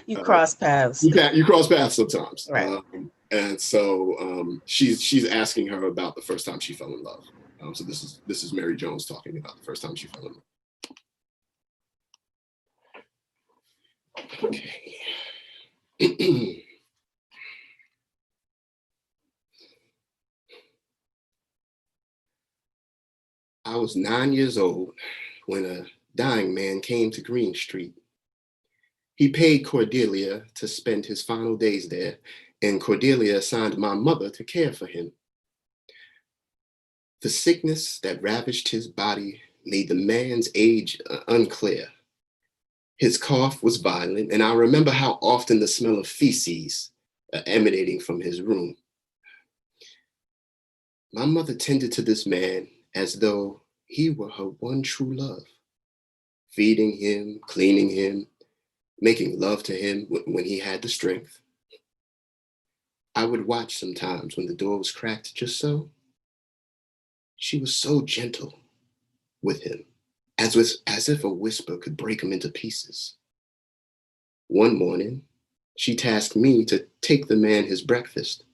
you cross paths. You cross paths sometimes, right? And so she's asking her about the first time she fell in love. So this is Mary Jones talking about the first time she fell in love. Okay. I was 9 years old when a dying man came to Green Street. He paid Cordelia to spend his final days there, and Cordelia assigned my mother to care for him. The sickness that ravaged his body made the man's age unclear. His cough was violent, and I remember how often the smell of feces emanating from his room. My mother tended to this man as though he were her one true love, feeding him, cleaning him, making love to him when he had the strength. I would watch sometimes when the door was cracked just so. She was so gentle with him, as if a whisper could break him into pieces. One morning, she tasked me to take the man his breakfast.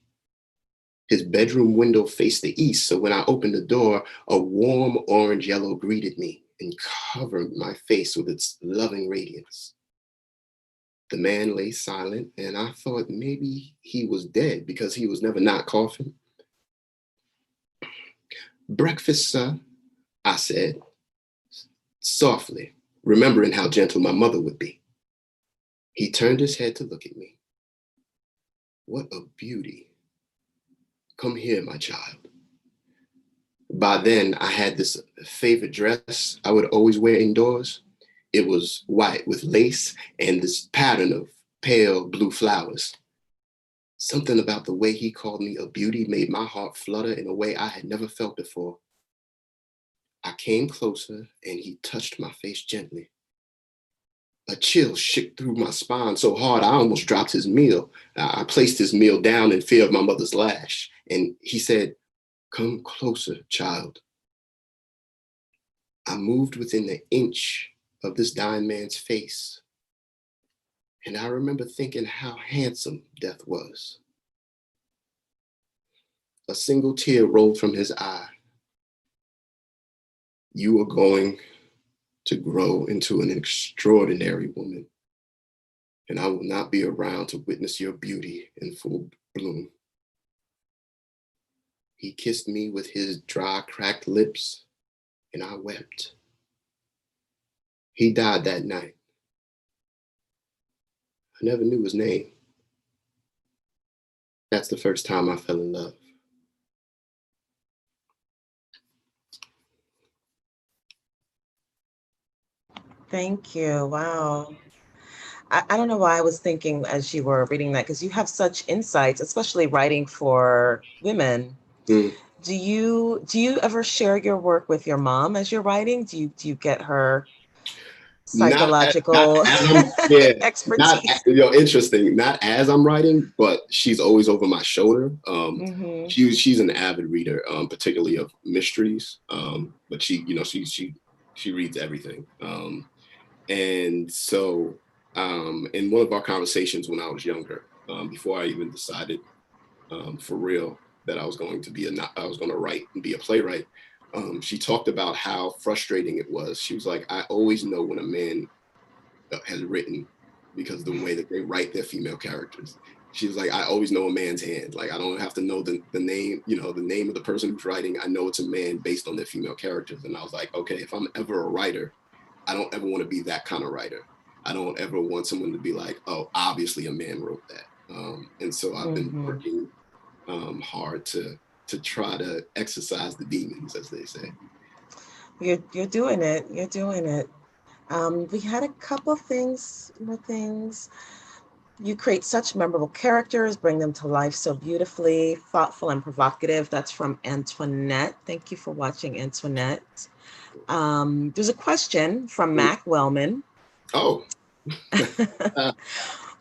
His bedroom window faced the east, so when I opened the door, a warm orange yellow greeted me and covered my face with its loving radiance. The man lay silent, and I thought maybe he was dead because he was never not coughing. "Breakfast, sir," I said, softly, remembering how gentle my mother would be. He turned his head to look at me. "What a beauty. Come here, my child." By then, I had this favorite dress I would always wear indoors. It was white with lace and this pattern of pale blue flowers. Something about the way he called me a beauty made my heart flutter in a way I had never felt before. I came closer and he touched my face gently. A chill shook through my spine so hard I almost dropped his meal. I placed his meal down in fear of my mother's lash, and he said, "Come closer, child." I moved within an inch of this dying man's face, and I remember thinking how handsome death was. A single tear rolled from his eye. "You are going to grow into an extraordinary woman, and I will not be around to witness your beauty in full bloom." He kissed me with his dry, cracked lips, and I wept. He died that night. I never knew his name. That's the first time I fell in love. Thank you. Wow. I don't know why I was thinking as you were reading that, because you have such insights, especially writing for women. Mm. Do you ever share your work with your mom as you're writing? Do you get her psychological expertise? Interesting. Not as I'm writing, but she's always over my shoulder. Mm-hmm. She's an avid reader, particularly of mysteries. But she reads everything. And so in one of our conversations when I was younger, before I even decided for real that I was going to write and be a playwright, she talked about how frustrating it was. She was like, "I always know when a man has written because the way that they write their female characters." She was like, "I always know a man's hand. Like, I don't have to know the name, the name of the person who's writing. I know it's a man based on their female characters." And I was like, okay, if I'm ever a writer, I don't ever want to be that kind of writer. I don't ever want someone to be like, "Oh, obviously a man wrote that." And so I've been working hard to try to exercise the demons, as they say. You're doing it. You're doing it. We had a couple more things. You create such memorable characters, bring them to life so beautifully, thoughtful and provocative. That's from Antoinette. Thank you for watching, Antoinette. There's a question from Mac Wellman. Oh.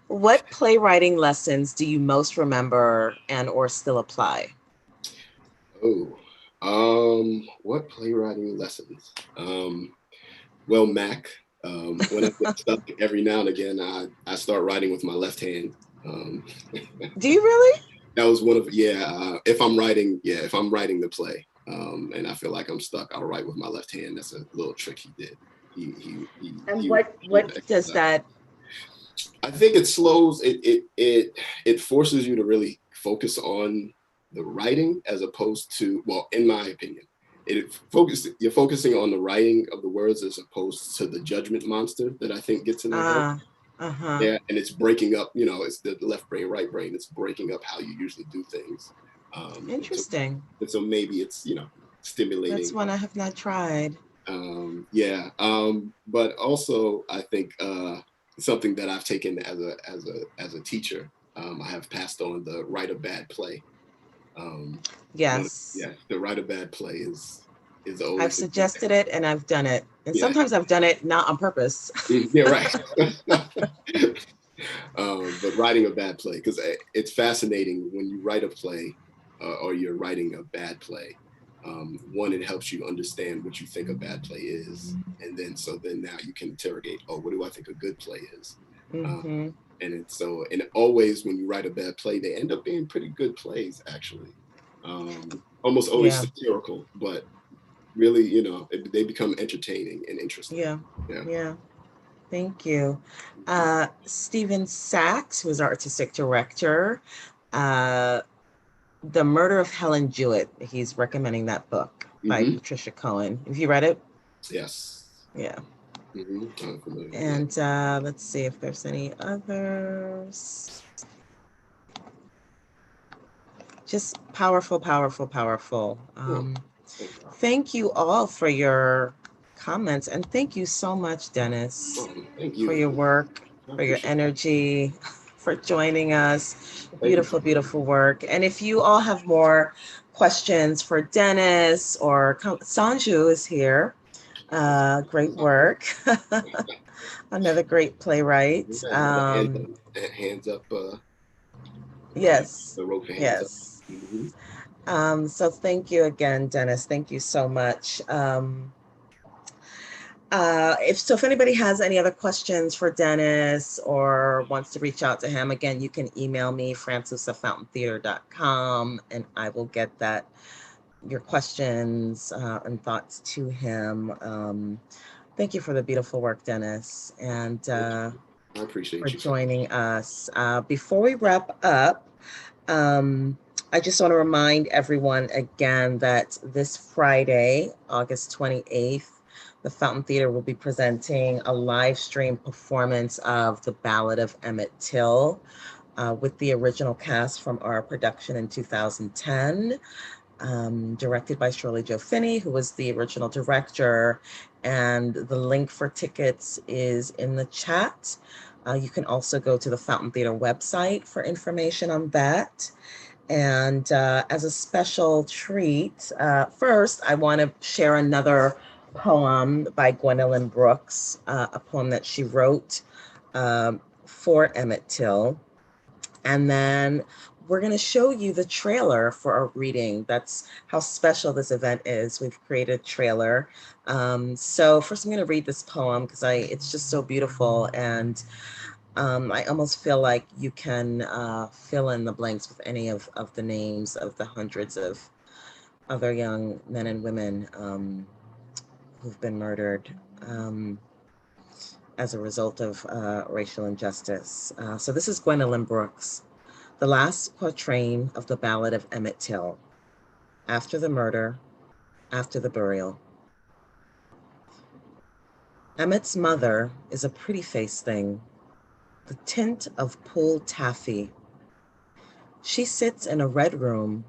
What playwriting lessons do you most remember and or still apply? Oh, what playwriting lessons? Well, Mac. When I get stuck every now and again, I start writing with my left hand. Um, Do you really? that was one of if I'm writing, if I'm writing the play, and I feel like I'm stuck, I'll write with my left hand. That's a little trick he did. And He what does that? I think it slows it forces you to really focus on the writing as opposed to, well, in my opinion, you're focusing on the writing of the words as opposed to the judgment monster that I think gets in their head. Uh-huh. Yeah, and it's breaking up, it's the left brain, right brain. It's breaking up how you usually do things. Interesting. And so maybe it's, That's stimulating. one I have not tried. But also I think something that I've taken as a teacher, I have passed on the write a bad play. Yes. The write a bad play is I've always a good thing. suggested it and I've done it. And Yeah, sometimes I've done it not on purpose. yeah, right. But writing a bad play, because it's fascinating when you write a play or you're writing a bad play. One, it helps you understand what you think a bad play is, and then now you can interrogate. Oh, what do I think a good play is? Mm-hmm. And always when you write a bad play, they end up being pretty good plays, actually. Almost always Yeah. satirical, but really, they become entertaining and interesting. Yeah. Thank you. Stephen Sachs, who is our artistic director, The Murder of Helen Jewett. He's recommending that book by Patricia Cohen. Have you read it? Yes. Yeah. Mm-hmm. And let's see if there's any others. Just powerful, powerful, powerful. Thank you all for your comments. And thank you so much, Dennis, for your work, for your energy, for joining us. Beautiful, beautiful work. And if you all have more questions for Dennis, or Sanju is here. Great work. Another great playwright. Hands up. Yes. The rope hands Yes. up. Mm-hmm. So thank you again, Dennis. Thank you so much. If anybody has any other questions for Dennis or wants to reach out to him, again, you can email me, francis@fountaintheater.com, and I will get your questions and thoughts to him. Thank you for the beautiful work, Dennis, and I appreciate for you joining us. Before we wrap up, I just want to remind everyone again that this Friday, August 28th, the Fountain Theater will be presenting a live stream performance of The Ballad of Emmett Till with the original cast from our production in 2010, directed by Shirley Jo Finney, who was the original director. And the link for tickets is in the chat. You can also go to the Fountain Theater website for information on that. And as a special treat, first, I want to share another poem by Gwendolyn Brooks, a poem that she wrote for Emmett Till. And then we're going to show you the trailer for our reading. That's how special this event is. We've created a trailer. So first I'm going to read this poem because it's just so beautiful. And I almost feel like you can fill in the blanks with any of the names of the hundreds of other young men and women who've been murdered as a result of racial injustice. So this is Gwendolyn Brooks, the last quatrain of the Ballad of Emmett Till. After the murder, after the burial. Emmett's mother is a pretty-faced thing, the tint of pulled taffy. She sits in a red room,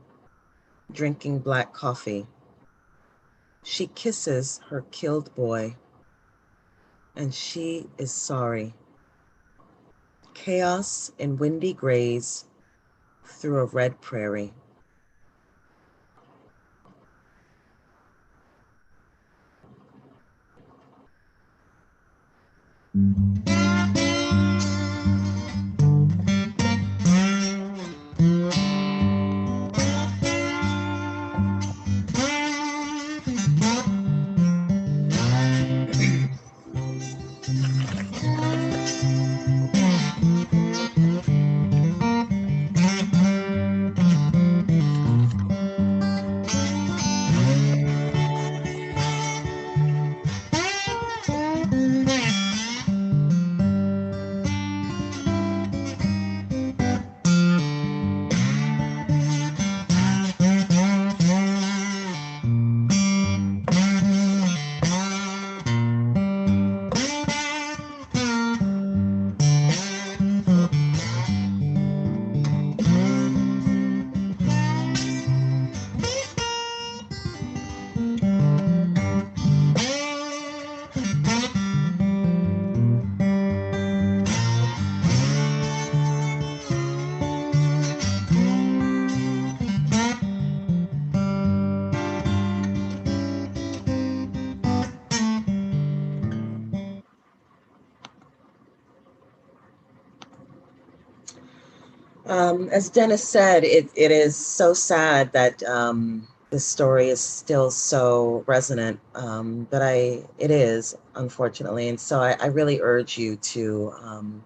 drinking black coffee. She kisses her killed boy, and she is sorry. Chaos in windy grays through a red prairie. As Dennis said, it is so sad that this story is still so resonant, but it is, unfortunately. And so I really urge you to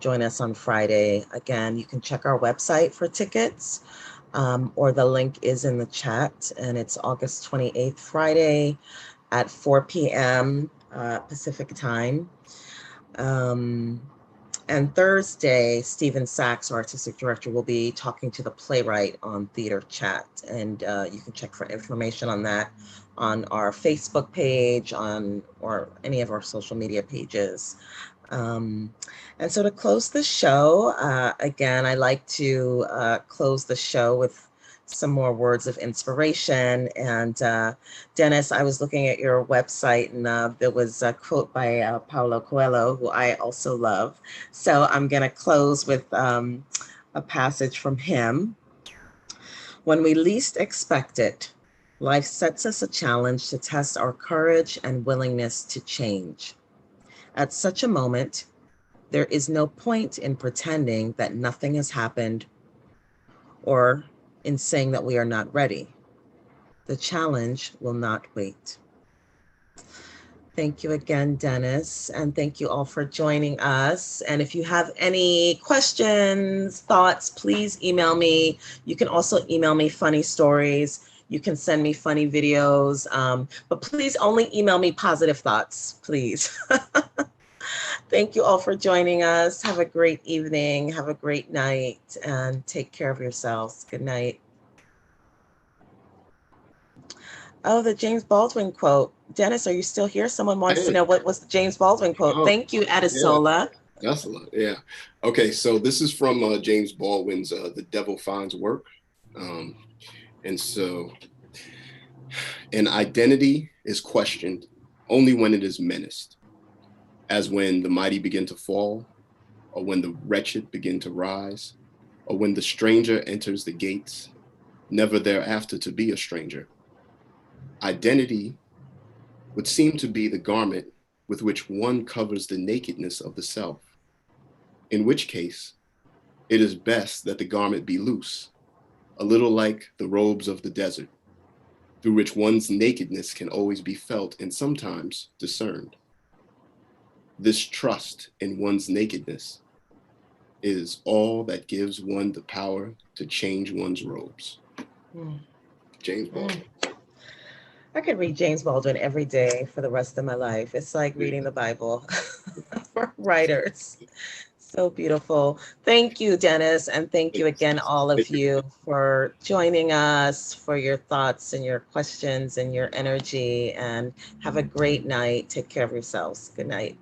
join us on Friday. Again, you can check our website for tickets, or the link is in the chat, and it's August 28th, Friday at 4 p.m. Pacific time. And Thursday, Stephen Sachs, our artistic director, will be talking to the playwright on Theater Chat. And you can check for information on that on our Facebook page, or any of our social media pages. And so to close the show, again, I like to close the show with some more words of inspiration. And Dennis, I was looking at your website, and there was a quote by Paulo Coelho, who I also love. So I'm going to close with a passage from him. When we least expect it, life sets us a challenge to test our courage and willingness to change. At such a moment, there is no point in pretending that nothing has happened or in saying that we are not ready. The challenge will not wait. Thank you again, Dennis, and thank you all for joining us. And if you have any questions, thoughts, please email me. You can also email me funny stories. You can send me funny videos, but please only email me positive thoughts, please. Thank you all for joining us. Have a great evening. Have a great night, and take care of yourselves. Good night. Oh, the James Baldwin quote. Dennis, are you still here? Someone wants to know what was the James Baldwin quote. Oh, Thank you, Adisola. Yeah, that's a lot. Yeah. Okay, so this is from James Baldwin's The Devil Finds Work. And so, an identity is questioned only when it is menaced, as when the mighty begin to fall, or when the wretched begin to rise, or when the stranger enters the gates, never thereafter to be a stranger. Identity would seem to be the garment with which one covers the nakedness of the self, in which case it is best that the garment be loose, a little like the robes of the desert, through which one's nakedness can always be felt and sometimes discerned. This trust in one's nakedness is all that gives one the power to change one's robes. James Baldwin. I could read James Baldwin every day for the rest of my life. It's like reading the Bible for writers. So beautiful. Thank you, Dennis. And thank you again, all of you, for joining us, for your thoughts and your questions and your energy. And have a great night. Take care of yourselves. Good night.